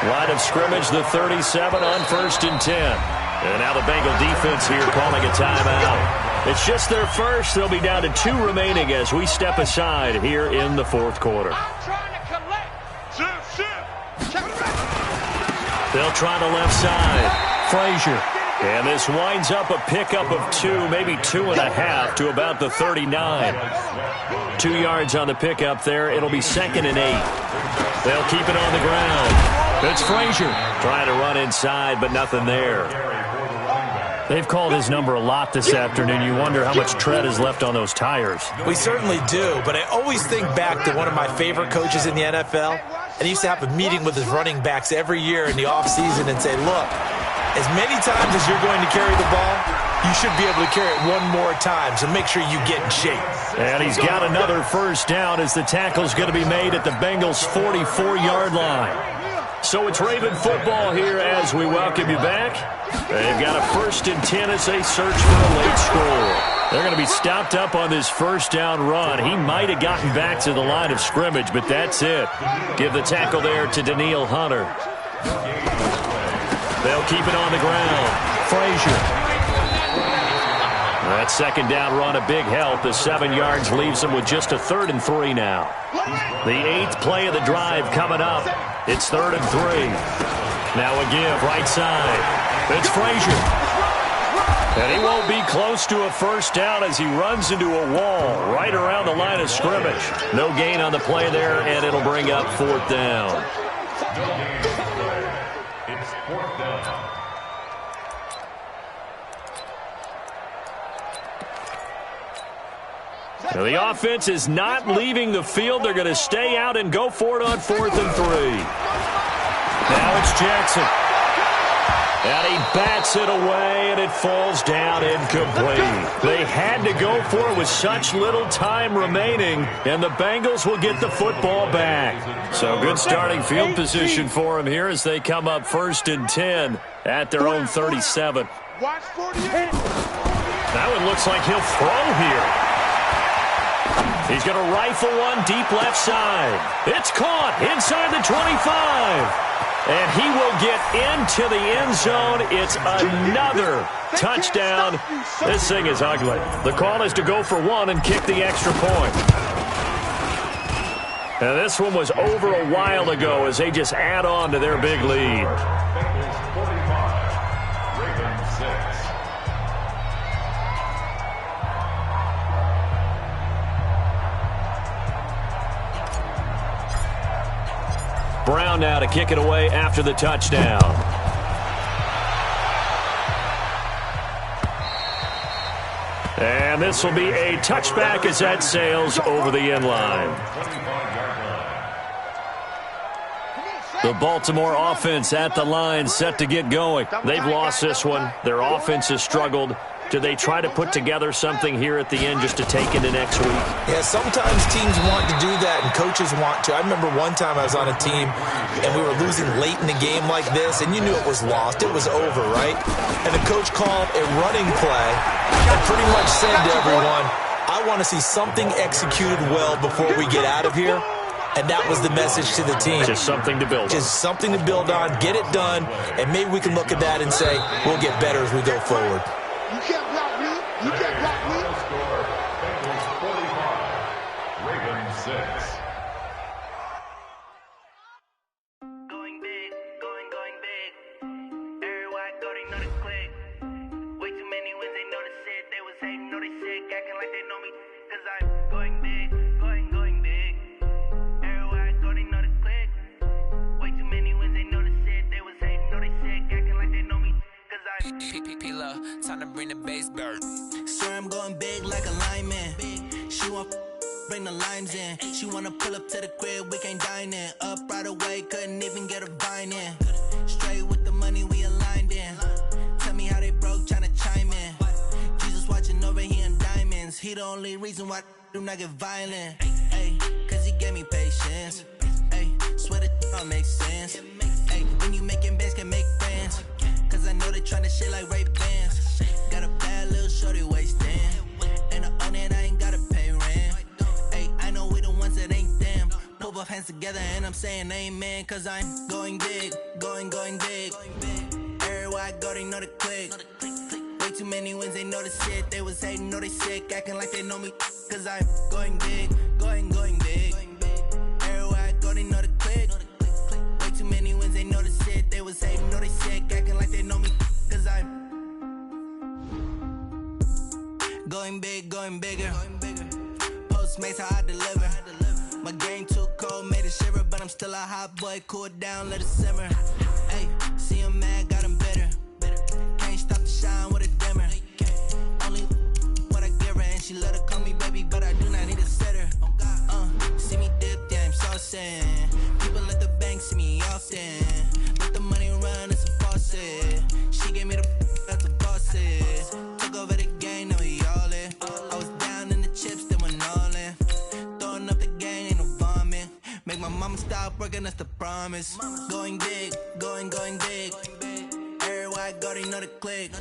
Line of scrimmage, the 37 on 1st and 10. And now the Bengal defense here calling a timeout. It's just their first. They'll be down to 2 remaining as we step aside here in the 4th quarter. They'll try the left side. Frazier. And this winds up a pickup of 2, maybe 2.5 to about the 39. 2 yards on the pickup there. It'll be 2nd and 8. They'll keep it on the ground. It's Frazier trying to run inside, but nothing there. They've called his number a lot this afternoon. You wonder how much tread is left on those tires. We certainly do, but I always think back to one of my favorite coaches in the NFL. And he used to have a meeting with his running backs every year in the offseason and say, look, as many times as you're going to carry the ball, you should be able to carry it one more time, so make sure you get in shape. And he's got another first down as the tackle's going to be made at the Bengals' 44-yard line. So it's Raven football here as we welcome you back. They've got a 1st and 10 as they search for a late score. They're going to be stopped up on this first down run. He might have gotten back to the line of scrimmage, but that's it. Give the tackle there to Daniil Hunter. They'll keep it on the ground. Frazier. That 2nd down run, a big help. The 7 yards leaves them with just a 3rd and 3 now. The 8th play of the drive coming up. It's 3rd and 3. Now a give, right side. It's Frazier. And he won't be close to a first down as he runs into a wall right around the line of scrimmage. No gain on the play there, and it'll bring up 4th down. It's 4th down. Now, the offense is not leaving the field. They're going to stay out and go for it on 4th and 3. Now it's Jackson. And he bats it away, and it falls down incomplete. They had to go for it with such little time remaining, and the Bengals will get the football back. So good starting field position for them here as they come up 1st and 10 at their own 37. That one looks like he'll throw here. He's going to rifle one deep left side. It's caught inside the 25. And he will get into the end zone. It's another touchdown. This thing is ugly. The call is to go for 1 and kick the extra point. Now this one was over a while ago as they just add on to their big lead. Bengals 45, Ravens 6. Brown now to kick it away after the touchdown. And this will be a touchback as that sails over the end line. The Baltimore offense at the line set to get going. They've lost this one. Their offense has struggled. Do they try to put together something here at the end just to take into next week? Yeah, sometimes teams want to do that and coaches want to. I remember one time I was on a team and we were losing late in the game like this, and you knew it was lost. It was over, right? And the coach called a running play and pretty much said to everyone, I want to see something executed well before we get out of here. And that was the message to the team. Just something to build on. Just something to build on, get it done, and maybe we can look at that and say, we'll get better as we go forward. You can't block me. You can't block me. Score, Bengals 45, Ravens 6. Going big, going big. Everywhere I go, they know the click. Way too many wins, they know the shit. They was hating, know they sick, acting like they know me. Cause I'm going big, going big. Everywhere I go, they know the click. Way too many wins, they know the shit. They was hating, know they sick, acting like they know me. Cause I'm P-P-P-Love, time to bring the bass bird. Swear I'm going big like a lineman. She want bring the limes in. She wanna pull up to the crib, we can't dine in. Up right away, couldn't even get a vine in. Straight with the money we aligned in. Tell me how they broke, tryna chime in. Jesus watching over here in diamonds. He the only reason why I do not get violent. Ay, cause he gave me patience. Ay, swear that don't make sense. Ay, when you making bands can make friends. Cause I know they tryna shit like Ray-Bans. Got a bad little shorty wasting. And I own it, I ain't gotta pay rent. Ay, I know we the ones that ain't them. Put both hands together and I'm saying amen. Cause I'm going big, going big. Everywhere I go, they know the click. Way too many wins, they know the shit. They was hating, know they sick, acting like they know me. Cause I'm going big, going big. Everywhere I go, they know the click. Way too many wins, they know the shit. They was hating, know they sick, acting like they know me. Cause I'm going big, going bigger. Postmates how I deliver. My game too cold, made it shiver, but I'm still a hot boy. Cool it down, let it simmer. Hey, see him mad, got him bitter. Can't stop the shine with a dimmer. Only what I give her, and she let her call me baby, but I do not need a sitter. See me dip, yeah, I'm saucing. People at the bank see me often. Let the money run, it's a faucet. She gave me the that's a faucet. Took over the game, now we all in. I was down in the chips, then went all in. Throwing up the game, ain't no vomit. Make my mama stop working, that's the promise. Going big, going big. Everywhere I go, they know the click.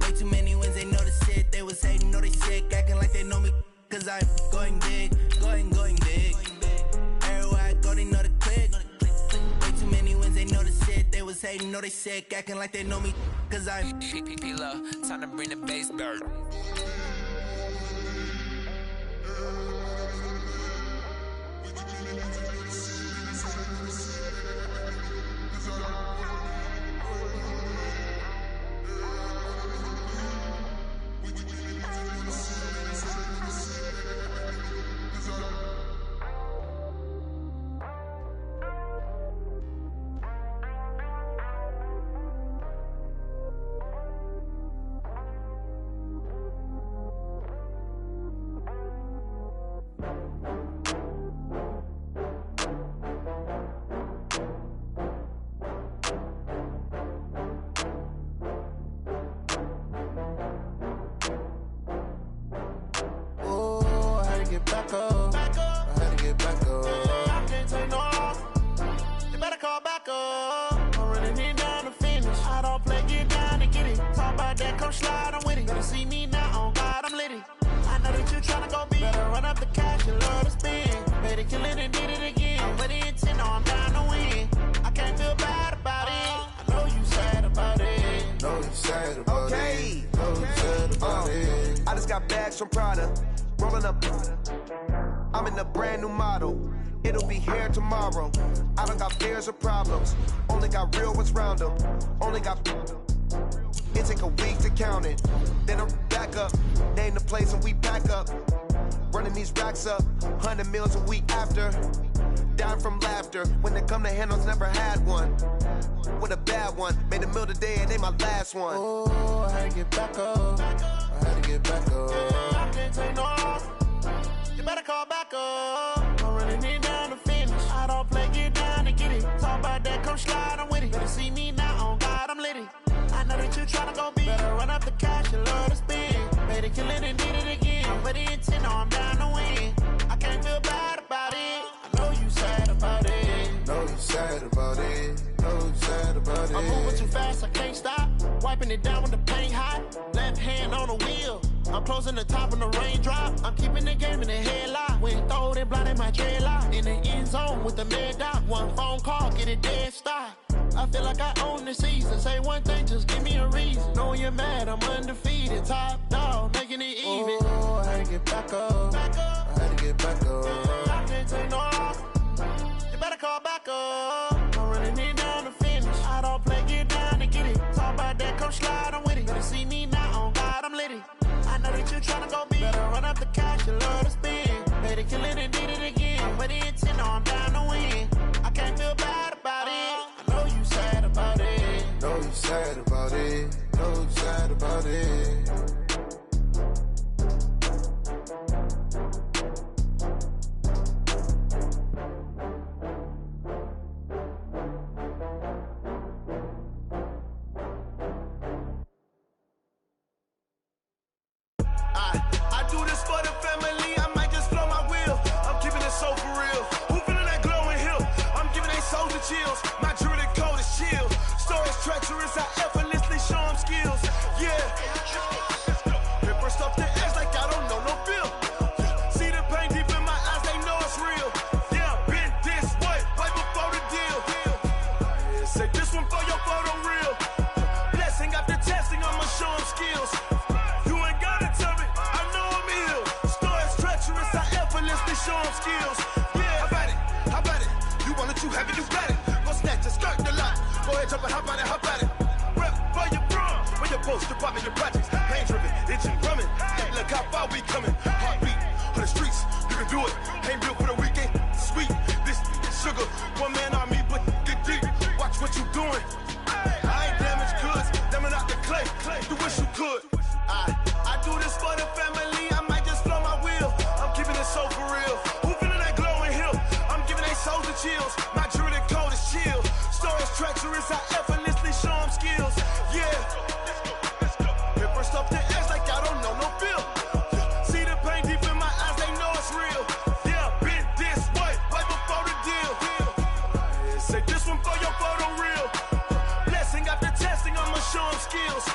Way too many wins, they know the shit. They was hating, know they sick, acting like they know me. Cause I'm going big, going big. Everywhere I go, they know the click. Way too many wins, they know the shit. They was hating, know they sick, acting like they know me. Cause I'm P-P-P-Love, time to bring the bass bird. slide, I'm with it. Better see me now, on God, I'm litty. I know that you tryna go big. Better run up the cash and love to spend. Better kill it and did it again. But the intent, no, I'm down to win. I can't feel bad about it. I know you sad about it. Know you sad about it. Know you sad about it. I just got bags from Prada. Rolling up. I'm in a brand new model. It'll be here tomorrow. I don't got fears or problems. Only got real ones round them. Only got. It take a week to count it. Then I'm back up. Name the place and we pack up. Running these racks up. 100 meals a week after. Dying from laughter. When they come to handles, never had one. With a bad one. Made a meal today and they my last one. Oh, I had to get back up. I had to get back up. I can't take no off. You better call back up. I'm running it down to finish. I don't play, get down to get it. Talk about that, come slide, I'm with it. Better see me now, on God, I'm litty. I know that you tryna go big. Better run up the cash and love to spend. Better kill it and did it again. But the intent, no, I'm down to win. I can't feel bad about it. I know you sad about it. Know you sad about it. Know you sad about it. I'm moving too fast, I can't stop. Wiping it down with the paint hot. Left hand on the wheel. I'm closing the top of the raindrop. I'm keeping the game in the headlock. When throwed and blinded my dreadlock. In the end zone with the mid dot. One phone call, get it dead stop. I feel like I own the season. Say one thing, just give me a reason. Knowing you're mad, I'm undefeated. Top dog, making it even. Oh, I had to get back up. I had to get back up. I can't take no off. You better call back up. I'm running it down to finish. I don't play, get down to get it. Talk about that, come slide, I'm with it. Better see me now, on God, I'm litty. I know that you tryna go big. Better run up the cash and love to spend. Better kill it and did it again. But the intent, no, I'm down to win. I can't feel bad about it. I know you sad about it. Know you sad about it. Know you sad about it. I do this for the family, I might just blow my wheel. I'm keeping it so for real. Who feeling that glowing hill? I'm giving they souls the chills. My jewelry code is chill. Stories treacherous, I effortlessly show them skills. Yeah. Paper stuff to edge like I don't know no feel. See the pain deep in my eyes, they know it's real. Yeah, been this way, right before the deal. Say this one for your photo reel. Blessing after testing, I'ma show them skills. Show them skills. Yeah. How about it? You want it, you have it, you got it. Go snatch it, skirt the lot. Go ahead, jump it, hop on it. Rep for your bro. For your post, your popping your projects. Pain driven, itching, drumming. Look how far we coming. Heartbeat on the streets. You can do it. Ain't built for the weekend. Sweet. This sugar. One man army, but get deep. Watch what you doing. I ain't damaged goods. Damn out the clay. You wish you could. I do this for the family. I might just blow my wheel. I'm keeping it so for real. Who feeling that glowing hill? I'm giving they souls the chills. My jewelry code is chill. Stories treacherous, I effortlessly show them skills. Yeah. Paper stuff to edge like I don't know no feel. See the pain deep in my eyes, they know it's real. Yeah, been this way, right before the deal. Say this one for your photo reel. Blessing after testing, I'ma show them skills.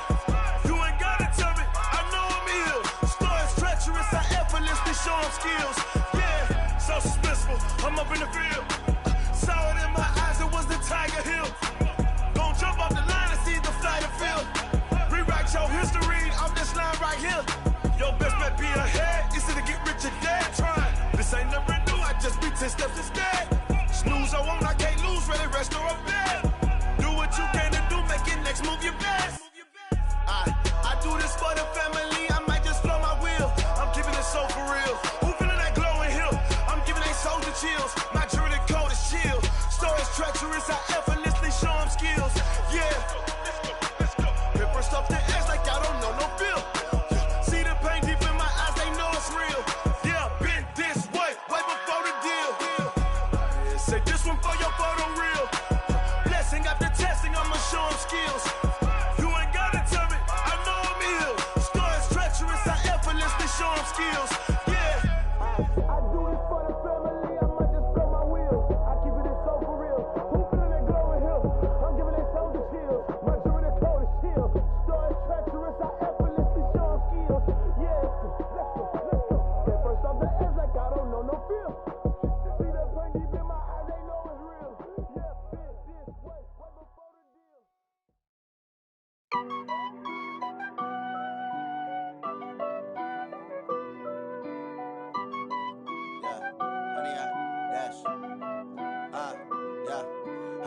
You ain't gotta tell me, I know I'm ill. Stories treacherous, I effortlessly show them skills. Yeah, so suspenseful, I'm up in the field. Saw it in my eyes, it was the Tiger Hill. Gon' jump off the line and see the flight of field. Rewrite your history off this line right here. Your best bet be ahead, it's to get rich or dead trying. This ain't never new, I just be 10 steps instead. Snooze I won't, I can't lose, ready, rest or a bed. Do what you can to do, make it next move your best. I do this for the family, I might just blow my wheel. I'm keeping it so for real. Who feeling that glowing hill? I'm giving they souls the chills. My jewelry code is chill. Stories treacherous, I effortlessly show them skills. Yeah. Paper stuff to edge like I don't know no feel. See the pain deep in my eyes, they know it's real. Yeah, been this way, right before the deal. Say this one for your photo reel.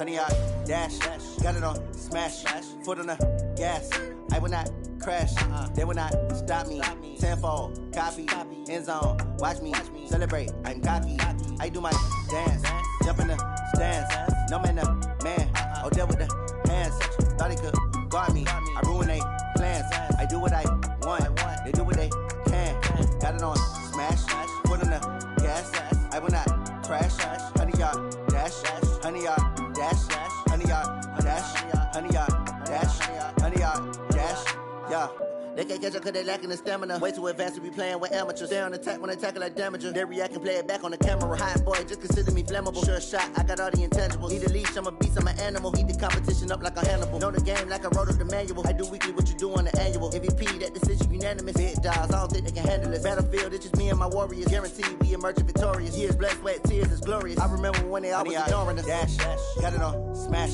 100-yard dash. Got it on smash. Foot on the gas. I will not crash. They will not stop me. Tenfold, copy, end zone. Watch me celebrate. I'm cocky. I do my dance. Jump in the stands. No man, the man. Oh, deal with the hands. Thought he could guard me. I ruin they plans. I do what I want. They do what they can. Got it on smash. Foot on the gas. I will not crash. 100-yard dash. 100-yard dash. 100-yard dash. 100-yard dash. 100-yard dash. Yeah. They can't catch up cause they lacking the stamina. Way too advanced to be playing with amateurs. Stay on attack when they tackle like damager. They react and play it back on the camera. Hot boy, just consider me flammable. Sure shot, I got all the intangibles. Need a leash, I'm a beast, I'm an animal. Heat the competition up like a Hannibal. Know the game like I wrote up the manual. I do weekly what you do on the annual. MVP, that decision unanimous. Big dogs, I don't think they can handle it. Battlefield, it's just me and my warriors. Guaranteed we emerge victorious. Years, blood, sweat, tears, is glorious. I remember when they always ignoring us. Dash, got it on smash.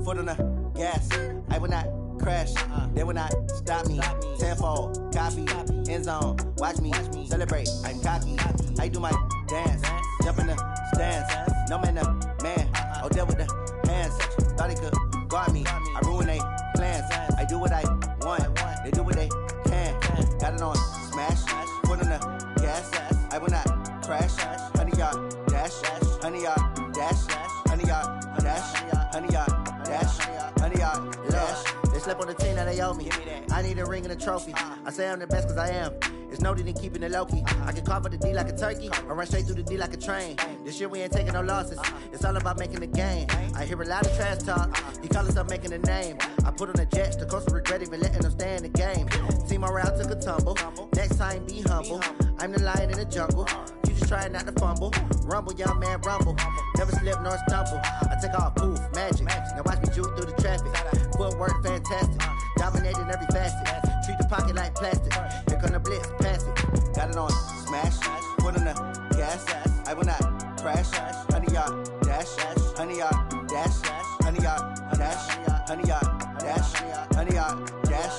Foot on the gas. I will not crash. They will not stop me. Tenfold, copy, end zone. Watch me celebrate. I'm cocky. I do my dance. Jump in the stands. No man, the man. Oh, deal with the hands. Thought he could guard me. I ruin they plans. I do what I want. They do what they can. Got it on smash. Foot on the gas. I will not crash. 100-yard dash. 100-yard dash. 100-yard dash. 100-yard dash. 100-yard dash. They slept on the team that they owe me. I need a ring and a trophy. I say I'm the best cause I am. It's noted in keeping it low-key. I can carve up the D like a turkey or run straight through the D like a train. This year we ain't taking no losses. It's all about making the game. I hear a lot of trash talk. He call himself making a name. I put on the Jets. The coach will regret even letting them stay in the game. Team morale took a tumble. Next time be humble. I'm the lion in the jungle. You just trying not to fumble. Rumble, young man, rumble. Never slip nor stumble. I take off, poof, magic. Now watch me juke through the traffic. Footwork fantastic. Dominating every facet. Treat the pocket like plastic. Here come the blitz, pass it. Got it on smash. Foot on the gas. I will not crash. 100-yard dash. 100-yard dash. 100-yard dash. 100-yard dash. 100-yard dash.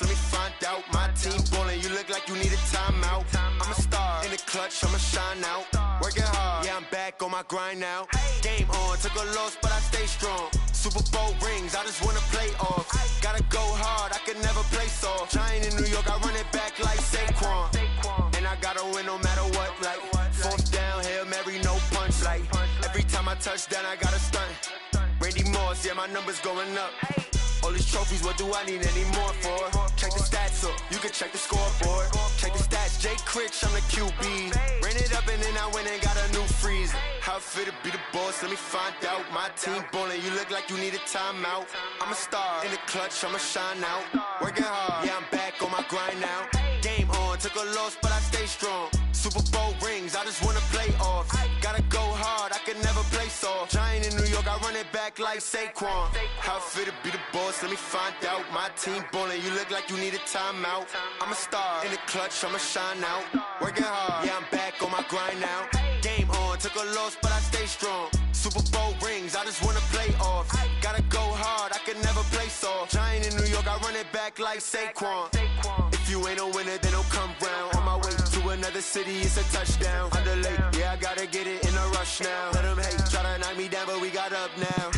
Let me find out. My team ballin', you look like you need a timeout. I'm a star in the clutch, I'ma shine out. Working hard, yeah, I'm back on my grind now. Game on, took a loss, but I stay strong. Super Bowl rings, I just wanna play off. Gotta go hard, I can never play soft. Giant in New York, I run it back like Saquon. And I gotta win no matter what, like fourth down, Hail Mary, no punch. Like every time I touch down, I gotta stunt. Randy Moss, yeah, my numbers going up. All these trophies, what do I need any more for? Check the stats up, you can check the scoreboard. Check the stats, Jay Critch, I'm the QB. Ran it up and then I went and got a new freezer. How it feel to be the boss, let me find out. My team ballin', you look like you need a timeout. I'm a star in the clutch, I'ma shine out. Working hard, yeah, I'm back on my grind now. Game on, took a loss, but I stay strong. Super Bowl rings, I just wanna play off. Gotta go hard, I can never play soft. Giant in New York, I run it back like Saquon. How it feel to be the boss, let me find out. My team ballin', you look like you need a timeout. I'm a star in the clutch, I'ma shine out. Working hard, yeah, I'm back on my grind now. Game on, took a loss, but I stay strong. Super Bowl rings, I just wanna play off. Gotta go hard, I can never play soft. Giant in New York, I run it back like Saquon. If you ain't a winner, then don't come round. On my way to another city, it's a touchdown. Underlay, yeah, I gotta get it in a rush now. Let them hate, try to knock me down, but we got up now.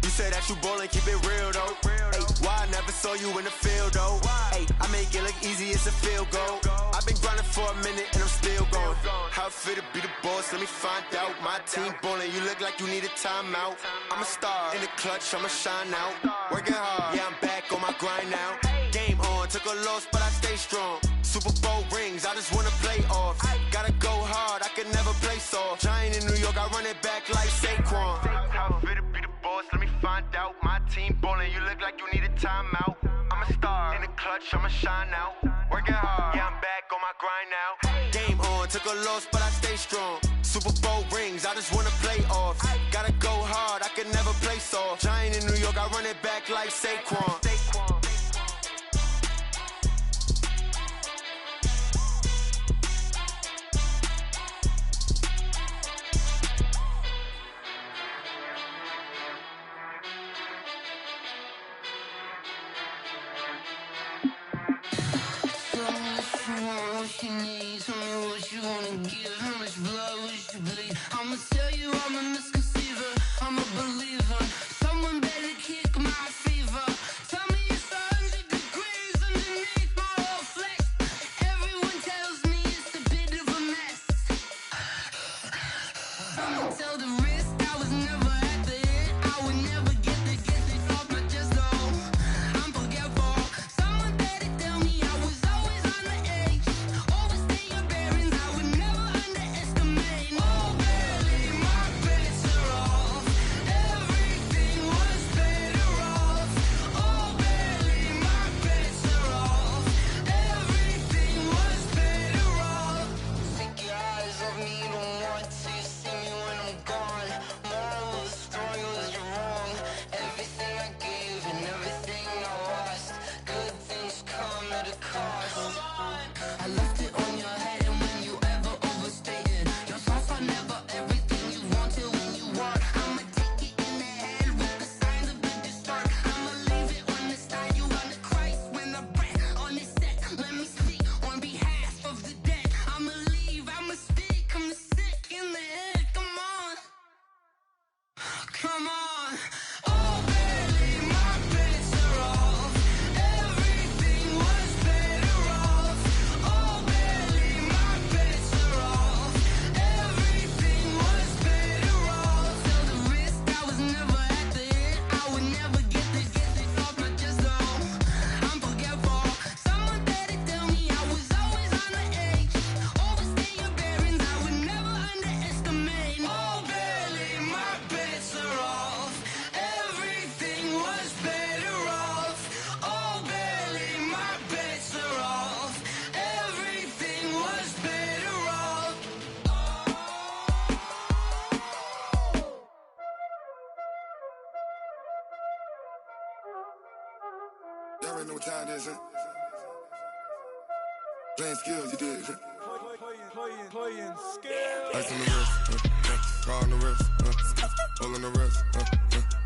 You said that you ballin', keep it real though. Ay, why I never saw you in the field though? Ay, I make it look easy, it's a field goal. I've been grinding for a minute and I'm still going. How it feel to be the boss, let me find out. My team ballin', you look like you need a timeout. I'm a star in the clutch, I'ma shine out. Working hard, yeah, I'm back on my grind now. Game on, took a loss, but I stay strong. Super Bowl rings, I just wanna play off. Gotta go hard, I can never play soft. Giant in New York, I run it back like Saquon. How it feel to be the boss, let me find out. My team ballin', you look like you need a timeout. I'm a star in the clutch, I'ma shine out. Working hard, yeah, I'm back on my grind now. Game on, took a loss, but I stay strong. Super Bowl rings, I just wanna play off. Gotta go hard, I can never play soft. Giant in New York, I run it back like Saquon. you need. Tell me what you wanna give. How much blood would you bleed? I'ma tell you I'm a misconceiver. I'm a believer. Someone better kick my fever. Tell me it's 100 degrees underneath my whole flesh. Everyone tells me it's a bit of a mess. I'ma tell the risk I was never at the end. I would never get it off my chest though. I'm forgetful. Someone better tell me I was always on the edge. Overstay your bearings, I would never underestimate. Oh baby, my bets are off. Everything was better off. Oh baby, my bets are off. Everything was better off. Take your eyes off me, don't want to see me when I'm gone. Moral of the story was you're wrong. Everything I gave and everything I lost. Good things come at a cost. I left it on your head and when you ever overstated your thoughts are never everything you wanted when you want. I'ma take it in the head with the signs of the distort. I'ma leave it on the side. You on the Christ when I breath on this set. Let me speak on behalf of the dead. I'ma leave, I'ma speak, I'm sick in the head. Come on, come on. Oh baby, my bets are off. Everything was better off. Oh baby, my bets are off. Everything was better off. Tell the risk I was never at the end. I would never get it off my chest though. I'm forgetful. Someone better tell me I was always on the edge. Overstay your bearings, I would never underestimate. Oh baby, my bets are off. Everything was better off. Oh baby, my bets are off. Everything was better off. Y'all already know what time it is, huh? Playing skills, you did. Playing skill. Ice on the wrist, car on the wrist, hole in the wrist,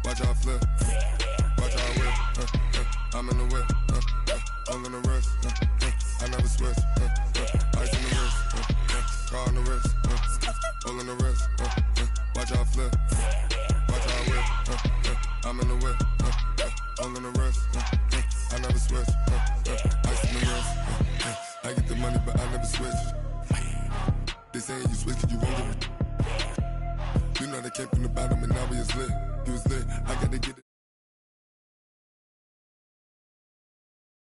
watch how I flip, watch how I whip, I'm in the whip, hole in the wrist, I never switch, ice on the wrist, car on the wrist, hole in the wrist, watch how I flip, watch how I whip, I'm in the whip, hole in the wrist, I never switch, ice on the wrist, I get the money but I never switch. They saying you switch, you won't get it. You know they came from the bottom and now we is lit. You was lit, I gotta get it.